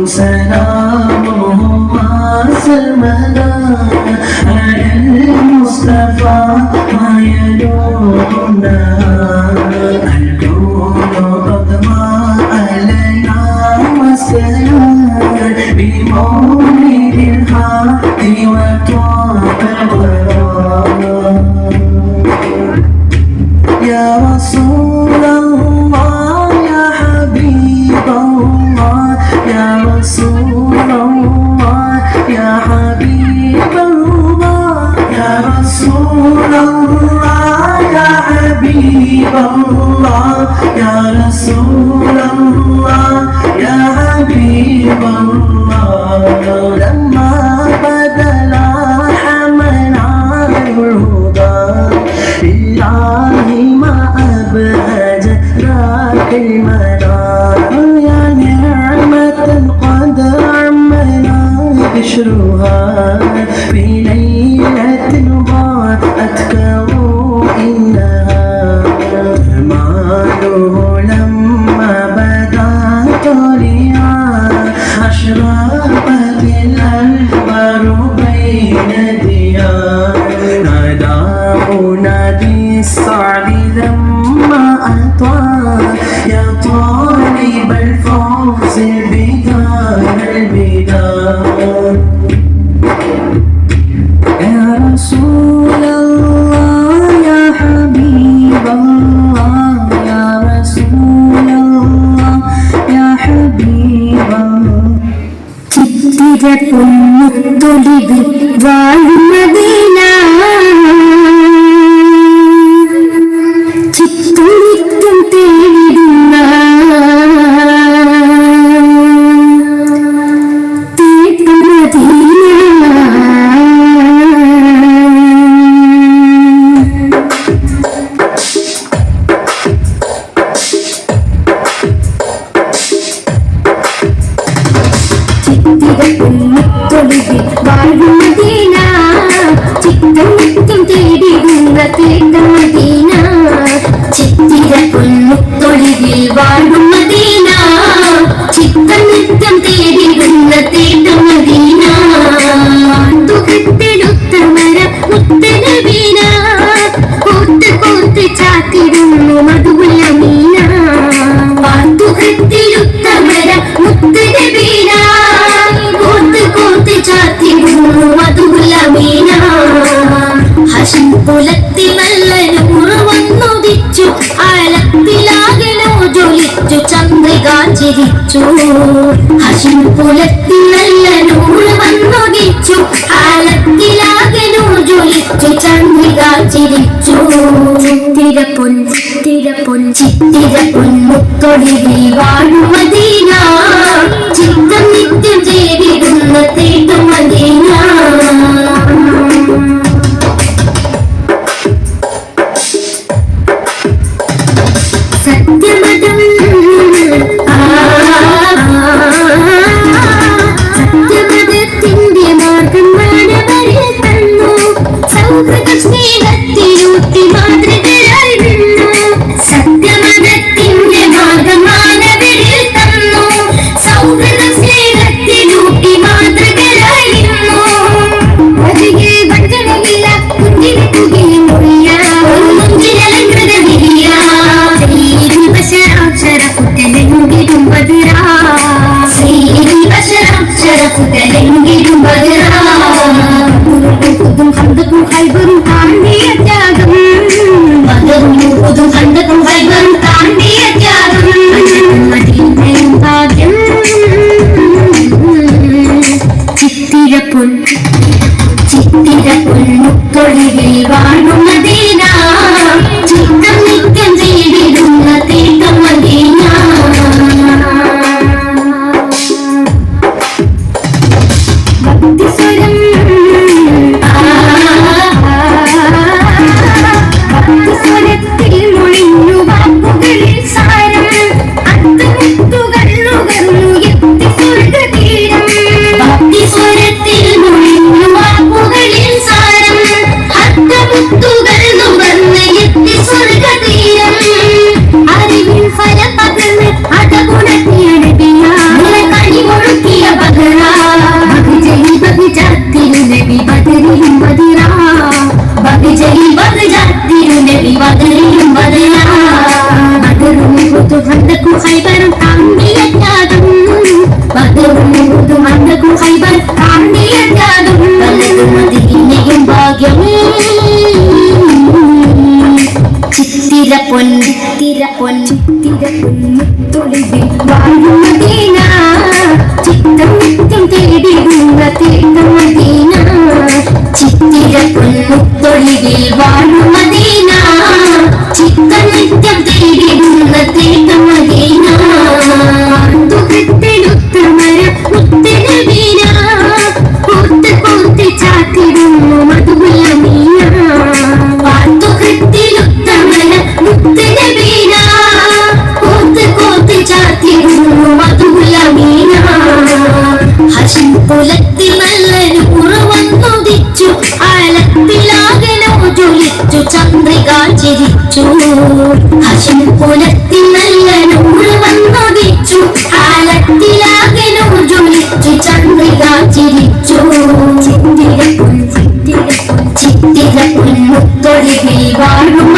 سلامه ما سلمنا على المصطفى ما يدومنا الكون قد ما علينا والسلام بمولد الحق وطاب الغرام يا رسول الله يا حبيب الله يا رسول الله يا حبيب الله يا رسول الله يا حبيب الله يا رسول الله يا حبيب الله لما بدل حمنا الهدى لله ما أبهج ذاك المنار يا نعمة قد عمنا بشرها في ليلة ضاءتك إنها جماله لما بدا طليعا أشرقت الأنوار بين ديار ناداه نادي السعد لما أطاع يا طالب الفوز بدار البدار يا رسول الله يا حبيب الله يا رسول الله يا حبيب الله ചിത്തിരപ്പൊന്നുത്തൊലിവിൽ വാഴുമദീന ചിത്തുനിത്യം തേടിടുന്ന ൊലിവിൽ വാഴുമദീന ചിത്തം നിത്യം തേടിടുന്ന തേട്ടമദീന ചിത്തിരപ്പൊന്നുത്തൊലിവിൽ വാഴുമദീന ചിത്തം നിത്യം തേടിടുന്ന തേട്ടമദീന തുകത്തെടുത്ത മര മുത്തനബീന കോർത്ത് കോർത്ത് ചാത്തിടുന്നു മധുവുള്ള മീന തുകത്തിലുത്ത മര മുത്തനബീന ഹശിം കുലത്തിൽ നല്ല നൂറ് വന്നുദിച്ചു ആലത്തിലാകലോ ജ്വലിച്ചു ചന്ദ്രിക ചിരിച്ചു ഹശിം കുലത്തിൽ നല്ല നൂറ് വന്നുദിച്ചു ആലത്തിലാകലോ ജ്വലിച്ചു ചന്ദ്രിക ചിരിച്ചു ചിത്തിരപ്പൊന്നുത്തൊടിവിൽ വാഴുമദീന ചിത്തം നിത്യം ചേരിടുന്ന തേട്ടുമദീന സത്യമതം സത്യമതത്തിന്റെ മാർഗം മാനവരിൽ തന്നു സൗഹൃദ സ്നേഹത്തിലൂട്ടി മാതൃകയായി നിന്നു സത്യമതത്തിന്റെ മാർഗം മാനവരിൽ തന്നു സൗഹൃദ സ്നേഹത്തിലൂട്ടി മാതൃകയായി നിന്നു അതിയെ വഞ്ചനയില്ല കുഞ്ഞിന് പുകയും മൊഴിയ മുഞ്ചിലലങ്കൃത വിരിയ ശരഫുറ്റലെങ്കിലും ബദിറാ ശരഫുറ്റലെങ്കിലും ബദിറാ പുതും ഹന്തക്കും ഹൈബറും താണ്ടിയ ത്യാഗം പുതും ഹന്തക്കും ഹൈബറും താണ്ടിയ ത്യാഗം മദീനയും ഭാഗ്യം ചിത്തിരപ്പൊന്നുത്തൊളിവിൽ വാഴുമദീന ചിത്തം നിത്യം ചേടിടുന്ന തേട്ടമദീന ഭക്തിസ്വരം ഭക്തിസ്വരത്തിൽ മൊഴിഞ്ഞു വാക്കുകളിൽ സാരം അർത്ഥമുത്തുകൾ നുകർന്നു എത്തി സ്വർഗതീരം ഭക്തിസ്വരത്തിൽ മൊഴിഞ്ഞു വാക്കുകളിൽ സാരം അർത്ഥമുത്തുകൾ നുകർന്ന് എത്തി സ്വർഗതീരം അറിവിൻ ഫലപകർന്ന് അതഗുണത്തിയടവിയ കണി ബദറിലും ബദരാ ബദറും ഉഹുദും ഹന്തക്കും ഖൈബറും താണ്ടിയ ത്യാഗം ബദറും ഉഹുദും ഹന്തക്കും ഖൈബറും താണ്ടിയ ത്യാഗം വലതു മദീനയും ഭാഗ്യം ചിത്തിര പൊൻ മുത്തൊളിവിൽ വാഴും മദീന ചിത്തം നിത്യം തേടിടുന്ന തേട്ടം മദീന ചിത്തിര പൊൻമുത്തൊളിവിൽ വാഴും മദീന ചിത്തം നിത്യം തേടിടുന്ന തേട്ടം മദീന തുകത്തെടുത്ത മരം മുത്തനബീന പൂത്ത് പൂത്ത് ചാത്തിടുന്നു മധുമുല്ല മീന പാത്തുകത്തിലൊത്ത മരം മുത്തനബീന പൂത്ത് പൂത്ത് ചാത്തിടുന്നു മധുമുല്ല മീന ഹശിം കുലത്തിൽ നല്ല നൂറ് വന്നുദിച്ചു ആലത്തിലാകനോ ജ്വലിച്ചു ചന്ദ്രിക ചിരിച്ചു ഹശിം കുലത്തിൽ നല്ല നൂറ് വന്നുദിച്ചു ആലത്തിലാകനോ ജ്വലിച്ചു ചന്ദ്രിക ചിരിച്ചു ചിത്തിര പൊൻമുത്തൊളിവിൽ വാഴും